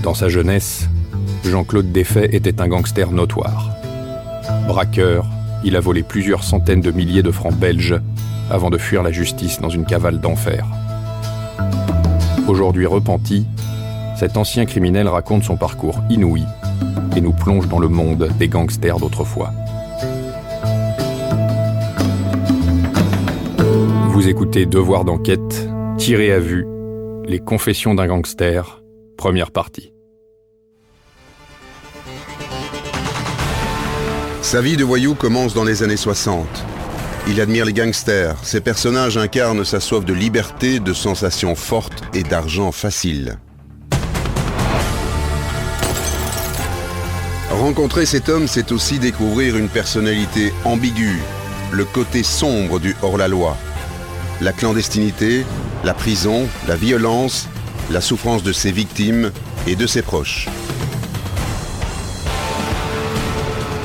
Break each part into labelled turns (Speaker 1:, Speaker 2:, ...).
Speaker 1: Dans sa jeunesse, Jean-Claude Desfaix était un gangster notoire. Braqueur, il a volé plusieurs centaines de milliers de francs belges avant de fuir la justice dans une cavale d'enfer. Aujourd'hui repenti, cet ancien criminel raconte son parcours inouï et nous plonge dans le monde des gangsters d'autrefois. Vous écoutez Devoir d'enquête, tiré à vue, les confessions d'un gangster, première partie.
Speaker 2: Sa vie de voyou commence dans les années 60. Il admire les gangsters. Ses personnages incarnent sa soif de liberté, de sensations fortes et d'argent facile. Rencontrer cet homme, c'est aussi découvrir une personnalité ambiguë, le côté sombre du hors-la-loi. La clandestinité, la prison, la violence, la souffrance de ses victimes et de ses proches.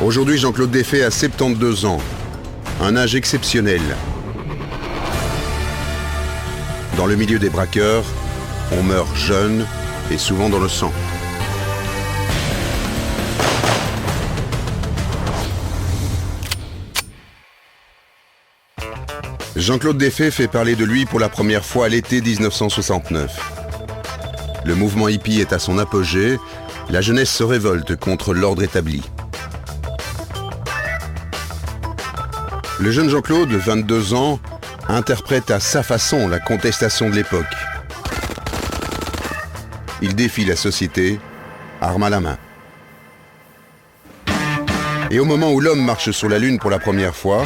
Speaker 2: Aujourd'hui, Jean-Claude Desfaix a 72 ans, un âge exceptionnel. Dans le milieu des braqueurs, on meurt jeune et souvent dans le sang. Jean-Claude Desfaix fait parler de lui pour la première fois à l'été 1969. Le mouvement hippie est à son apogée, la jeunesse se révolte contre l'ordre établi. Le jeune Jean-Claude, 22 ans, interprète à sa façon la contestation de l'époque. Il défie la société, arme à la main. Et au moment où l'homme marche sur la Lune pour la première fois,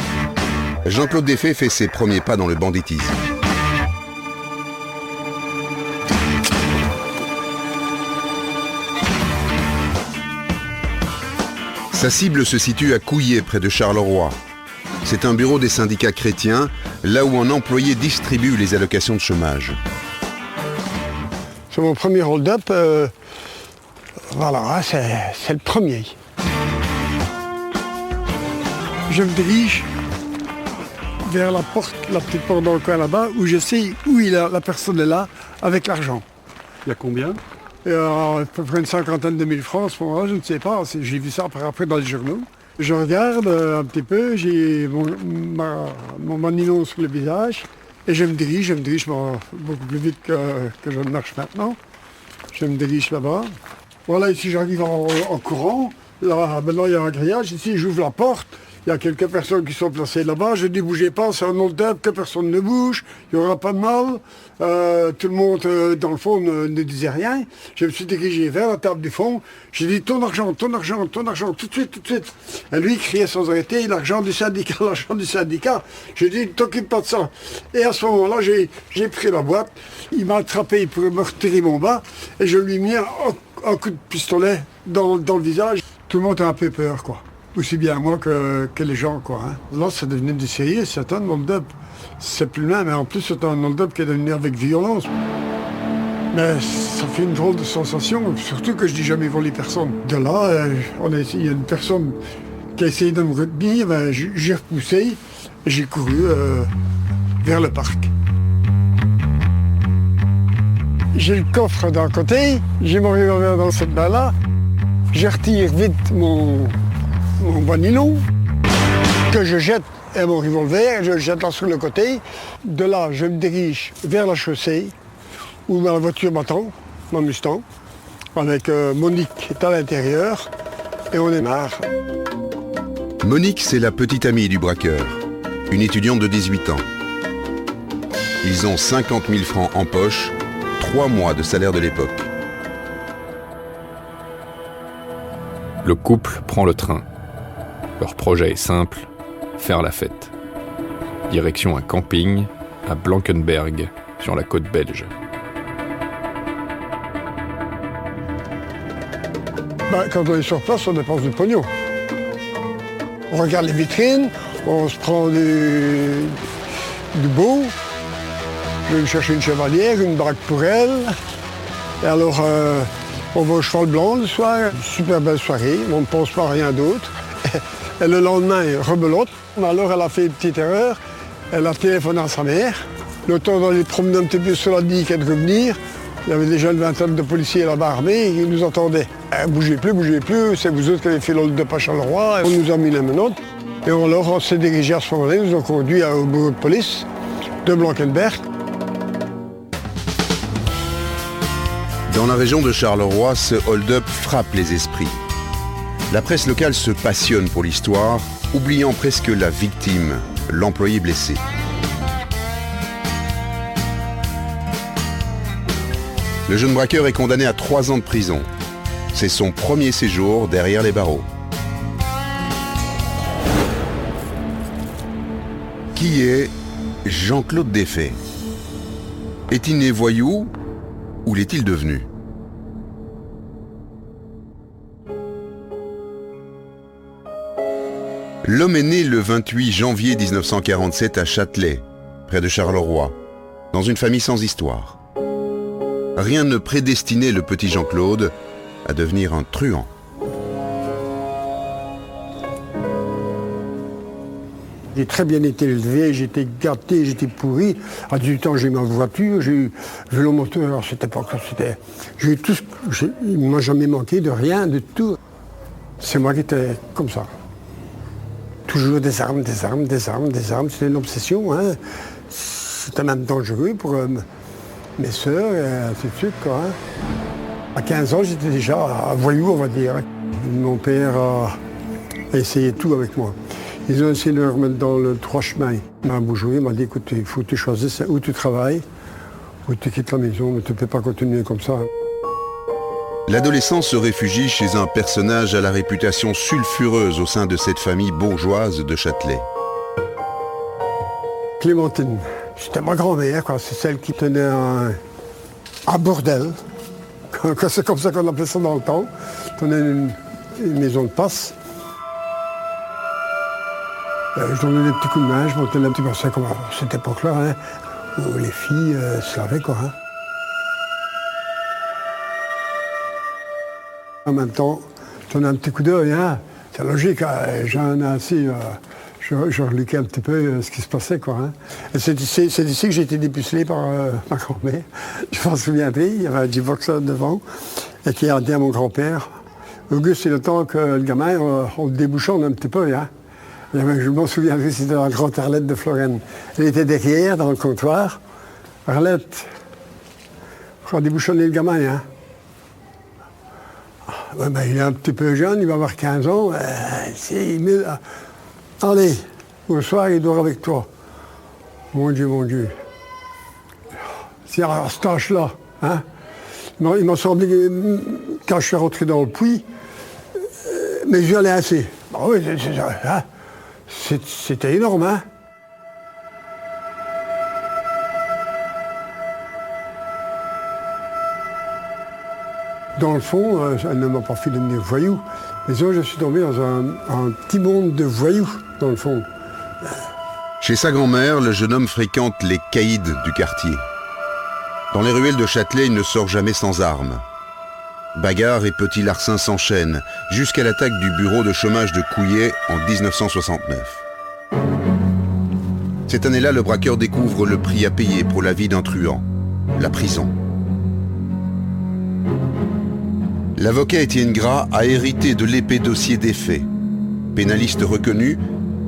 Speaker 2: Jean-Claude Desfaix fait ses premiers pas dans le banditisme. Sa cible se situe à Couillé, près de Charleroi. C'est un bureau des syndicats chrétiens, là où un employé distribue les allocations de chômage.
Speaker 3: C'est mon premier hold-up. Voilà, c'est le premier. Je me dirige vers la porte, la petite porte dans le coin là-bas, où je sais où la personne est là, avec l'argent.
Speaker 4: Il y a combien?
Speaker 3: À peu près une cinquantaine de mille francs à ce moment-là, je ne sais pas. J'ai vu ça après dans les journaux. Je regarde un petit peu, j'ai mon manillon sur le visage, et je me dirige beaucoup plus vite que je ne marche maintenant. Je me dirige là-bas. Voilà, ici j'arrive en courant. Là, maintenant il y a un grillage. Ici j'ouvre la porte. Il y a quelques personnes qui sont placées là-bas. Je dis, bougez pas, c'est un hold-up, que personne ne bouge, il n'y aura pas de mal. Tout le monde, dans le fond, ne disait rien. Je me suis dirigé vers la table du fond. J'ai dit, ton argent, tout de suite. Et lui, il criait sans arrêter, l'argent du syndicat. J'ai dit, ne t'occupe pas de ça. Et à ce moment-là, j'ai pris la boîte. Il m'a attrapé pour me retirer mon bas. Et je lui ai mis un coup de pistolet dans le visage. Tout le monde a un peu peur, quoi. Aussi bien moi que les gens, quoi. Hein. Là, c'est devenu du sérieux, c'est un hold-up. C'est plus le même, mais en plus, c'est un hold-up qui est devenu avec violence. Mais ça fait une drôle de sensation, surtout que je dis jamais volé personne. De là, il y a une personne qui a essayé de me retenir, j'ai repoussé et j'ai couru vers le parc. J'ai le coffre d'un côté, j'ai mon revolver dans cette main-là, je retire vite mon vanillon, que je jette et mon revolver, je le jette là sur le côté. De là, je me dirige vers la chaussée, où ma voiture m'attend, ma Mustang, avec Monique qui est à l'intérieur, et on démarre.
Speaker 2: Monique, c'est la petite amie du braqueur, une étudiante de 18 ans. Ils ont 50 000 francs en poche, 3 mois de salaire de l'époque.
Speaker 1: Le couple prend le train. Leur projet est simple, faire la fête. Direction un camping à Blankenberg, sur la côte belge.
Speaker 3: Quand on est sur place, on dépense du pognon. On regarde les vitrines, on se prend du beau. Je vais me chercher une chevalière, une braque pour elle. Et alors, on va au Cheval Blanc le soir. Super belle soirée, on ne pense pas à rien d'autre. Et le lendemain, rebelote. Alors, elle a fait une petite erreur. Elle a téléphoné à sa mère. Le temps d'aller promener un petit peu sur la digue et de revenir, Il y avait déjà une vingtaine de policiers là-bas armés qui nous entendaient. Bougez plus, c'est vous autres qui avez fait l'hold-up à Charleroi. On nous a mis les menottes. Et alors on s'est dirigé à ce moment-là, ils nous ont conduits au bureau de police de Blankenberg.
Speaker 2: Dans la région de Charleroi, ce hold-up frappe les esprits. La presse locale se passionne pour l'histoire, oubliant presque la victime, l'employé blessé. Le jeune braqueur est condamné à 3 ans de prison. C'est son premier séjour derrière les barreaux. Qui est Jean-Claude Desfaits? Est-il né voyou ou l'est-il devenu? L'homme est né le 28 janvier 1947 à Châtelet, près de Charleroi, dans une famille sans histoire. Rien ne prédestinait le petit Jean-Claude à devenir un truand.
Speaker 3: J'ai très bien été élevé, j'étais gâté, j'étais pourri. À 18 ans, j'ai eu ma voiture, j'ai eu vélo moteur à cette époque. J'ai eu tout il ne m'a jamais manqué de rien, de tout. C'est moi qui étais comme ça. Toujours des armes. C'était une obsession. Hein. C'était même dangereux pour mes sœurs et ainsi de suite. Quoi, hein. À 15 ans, j'étais déjà un voyou, on va dire. Mon père a essayé tout avec moi. Ils ont essayé de me remettre dans le droit chemin. Ma bougerie m'a dit, écoute, il faut que tu choisisses où tu travailles, où tu quittes la maison, mais tu ne peux pas continuer comme ça.
Speaker 2: L'adolescent se réfugie chez un personnage à la réputation sulfureuse au sein de cette famille bourgeoise de Châtelet.
Speaker 3: Clémentine, c'était ma grand-mère, c'est celle qui tenait un bordel. C'est comme ça qu'on appelait ça dans le temps. Tenait une maison de passe. Je donnais des petits coups de main, je montais un petit peu ça comme à cette époque-là, hein, où les filles se lavaient, quoi. Hein. En même temps, je donnais un petit coup d'œil, hein. C'est logique, hein. J'en ai assez, je reluquais un petit peu ce qui se passait, quoi. Hein. Et c'est ici que j'ai été dépucelé par ma grand-mère. Je m'en souviens bien, il y avait un G-Boxer devant, et qui a dit à mon grand-père, Auguste, c'est le temps que le gamin, on le débouchonne un petit peu, hein. Je m'en souviens, c'était la grande Arlette de Florenne. Elle était derrière, dans le comptoir. Arlette, on va débouchonner le gamin, hein. Ouais, ben, il est un petit peu jeune, il va avoir 15 ans. Allez, au soir, il dort avec toi. Mon Dieu. C'est à cet âge-là, hein. Il m'a semblé que quand je suis rentré dans le puits, mes yeux allaient assez. Ben oui, c'est ça, hein. C'était énorme, hein. Dans le fond, elle ne m'a pas fait devenir voyou. Mais je suis tombé dans un petit monde de voyous, dans le fond.
Speaker 2: Chez sa grand-mère, le jeune homme fréquente les caïds du quartier. Dans les ruelles de Châtelet, il ne sort jamais sans armes. Bagarres et petits larcins s'enchaînent, jusqu'à l'attaque du bureau de chômage de Couillet en 1969. Cette année-là, le braqueur découvre le prix à payer pour la vie d'un truand, la prison. L'avocat Étienne Gras a hérité de l'épais dossier des faits. Pénaliste reconnu,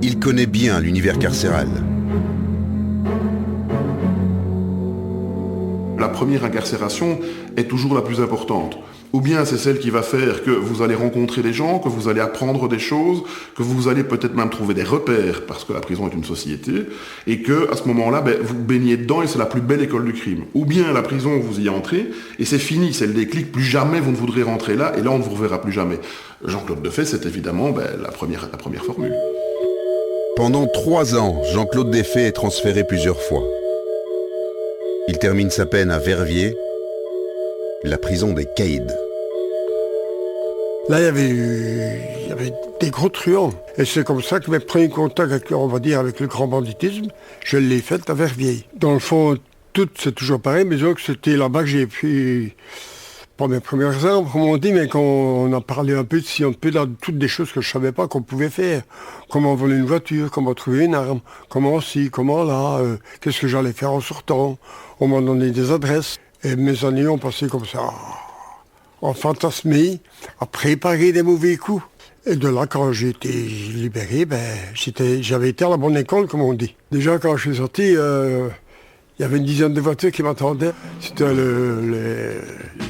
Speaker 2: il connaît bien l'univers carcéral.
Speaker 4: La première incarcération est toujours la plus importante. Ou bien c'est celle qui va faire que vous allez rencontrer des gens, que vous allez apprendre des choses, que vous allez peut-être même trouver des repères, parce que la prison est une société, et que à ce moment-là, vous baignez dedans et c'est la plus belle école du crime. Ou bien la prison, vous y entrez, et c'est fini, c'est le déclic, plus jamais vous ne voudrez rentrer là, et là on ne vous reverra plus jamais. Jean-Claude Desfaits, c'est évidemment la première formule.
Speaker 2: Pendant 3 ans, Jean-Claude Desfaits est transféré plusieurs fois. Il termine sa peine à Verviers, la prison des caïds.
Speaker 3: Là, il y avait des gros truands. Et c'est comme ça que mes premiers contacts avec, on va dire, avec le grand banditisme, je l'ai fait à Verviers. Dans le fond, tout, c'est toujours pareil, mais disons que c'était là-bas que j'ai pu, pas mes premières armes, comme on dit, mais qu'on a parlé un peu de si on peut dans toutes des choses que je ne savais pas qu'on pouvait faire. Comment voler une voiture, comment trouver une arme, comment ci, comment là, qu'est-ce que j'allais faire en sortant. On m'a donné des adresses. Et mes années ont passé comme ça, en fantasmé, à préparer des mauvais coups. Et de là, quand j'ai été libéré, j'avais été à la bonne école, comme on dit. Déjà, quand je suis sorti, il y avait une dizaine de voitures qui m'attendaient. C'était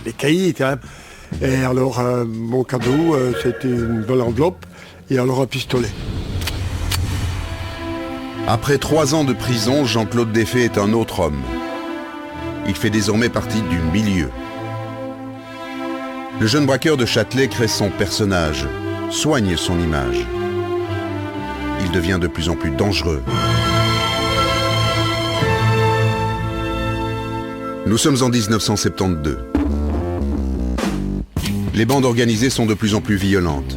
Speaker 3: les cahiers. Hein. Et alors, mon cadeau, c'était une belle enveloppe et alors un pistolet.
Speaker 2: Après 3 ans de prison, Jean-Claude Desfaix est un autre homme. Il fait désormais partie du milieu. Le jeune braqueur de Châtelet crée son personnage, soigne son image. Il devient de plus en plus dangereux. Nous sommes en 1972. Les bandes organisées sont de plus en plus violentes.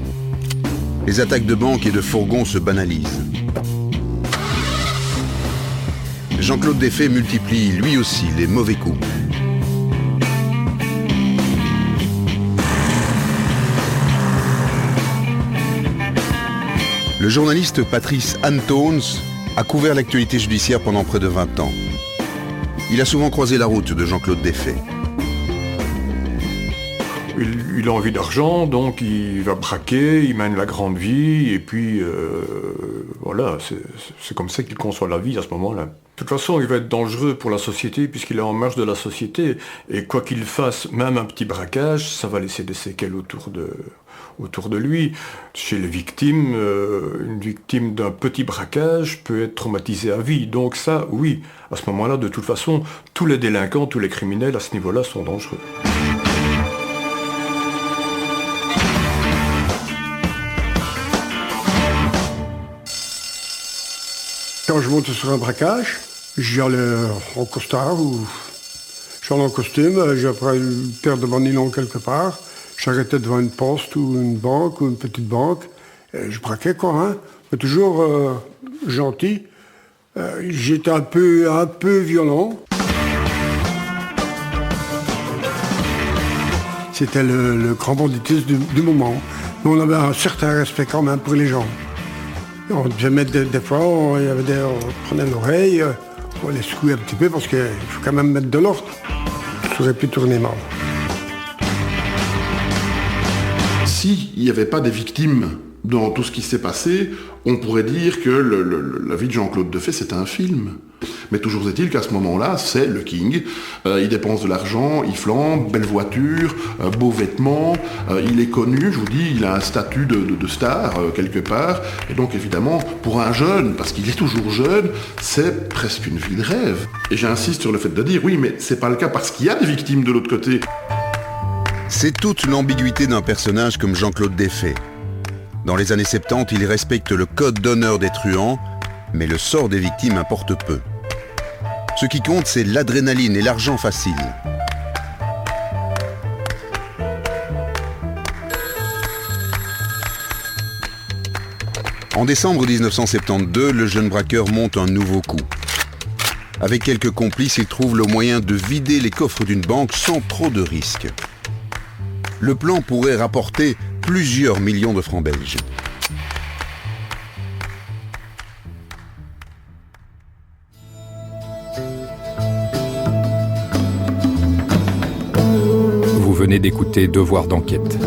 Speaker 2: Les attaques de banques et de fourgons se banalisent. Jean-Claude Desfaix multiplie lui aussi les mauvais coups. Le journaliste Patrice Antons a couvert l'actualité judiciaire pendant près de 20 ans. Il a souvent croisé la route de Jean-Claude Desfaix.
Speaker 5: Il a envie d'argent, donc il va braquer, il mène la grande vie, et puis voilà, c'est comme ça qu'il conçoit la vie à ce moment-là. De toute façon, il va être dangereux pour la société, puisqu'il est en marge de la société, et quoi qu'il fasse, même un petit braquage, ça va laisser des séquelles autour de lui. Chez les victimes, une victime d'un petit braquage peut être traumatisée à vie, donc ça, oui, à ce moment-là, de toute façon, tous les délinquants, tous les criminels à ce niveau-là sont dangereux.
Speaker 3: Quand je monte sur un braquage, j'y allais en costard ou j'allais en costume, je prends une paire de manilons quelque part, j'arrêtais devant une poste ou une banque ou une petite banque, et je braquais quoi, hein, mais toujours gentil. J'étais un peu violent. C'était le grand banditisme du moment, mais on avait un certain respect quand même pour les gens. On devait mettre des fois, on prenait l'oreille, on les secouait un petit peu parce qu'il faut quand même mettre de l'ordre. Ça aurait pu tourner mal.
Speaker 4: S'il n'y avait pas des victimes dans tout ce qui s'est passé, on pourrait dire que la vie de Jean-Claude Desfaix, c'est un film. Mais toujours est-il qu'à ce moment-là, c'est le king. Il dépense de l'argent, il flambe, belle voiture, beaux vêtements. Il est connu, je vous dis, il a un statut de star quelque part. Et donc évidemment, pour un jeune, parce qu'il est toujours jeune, c'est presque une vie de rêve. Et j'insiste sur le fait de dire, oui, mais c'est pas le cas parce qu'il y a des victimes de l'autre côté.
Speaker 2: C'est toute l'ambiguïté d'un personnage comme Jean-Claude Desfaix. Dans les années 70, il respecte le code d'honneur des truands, mais le sort des victimes importe peu. Ce qui compte, c'est l'adrénaline et l'argent facile. En décembre 1972, le jeune braqueur monte un nouveau coup. Avec quelques complices, il trouve le moyen de vider les coffres d'une banque sans trop de risques. Le plan pourrait rapporter plusieurs millions de francs belges.
Speaker 1: Vous venez d'écouter Devoir d'enquête.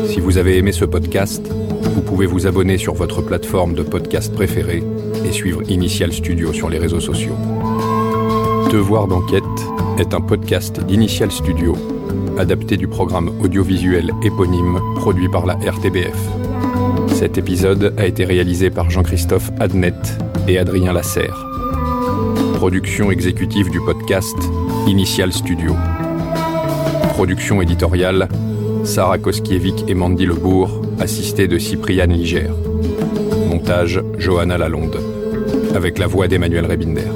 Speaker 1: Si vous avez aimé ce podcast, vous pouvez vous abonner sur votre plateforme de podcast préférée et suivre Initial Studio sur les réseaux sociaux. Devoir d'enquête est un podcast d'Initial Studio, adapté du programme audiovisuel éponyme produit par la RTBF. Cet épisode a été réalisé par Jean-Christophe Adnet et Adrien Lasserre. Production exécutive du podcast, Initial Studio. Production éditoriale, Sarah Koskiewicz et Mandy Lebourg, assistée de Cypriane Liger. Montage, Johanna Lalonde. Avec la voix d'Emmanuel Rebinder.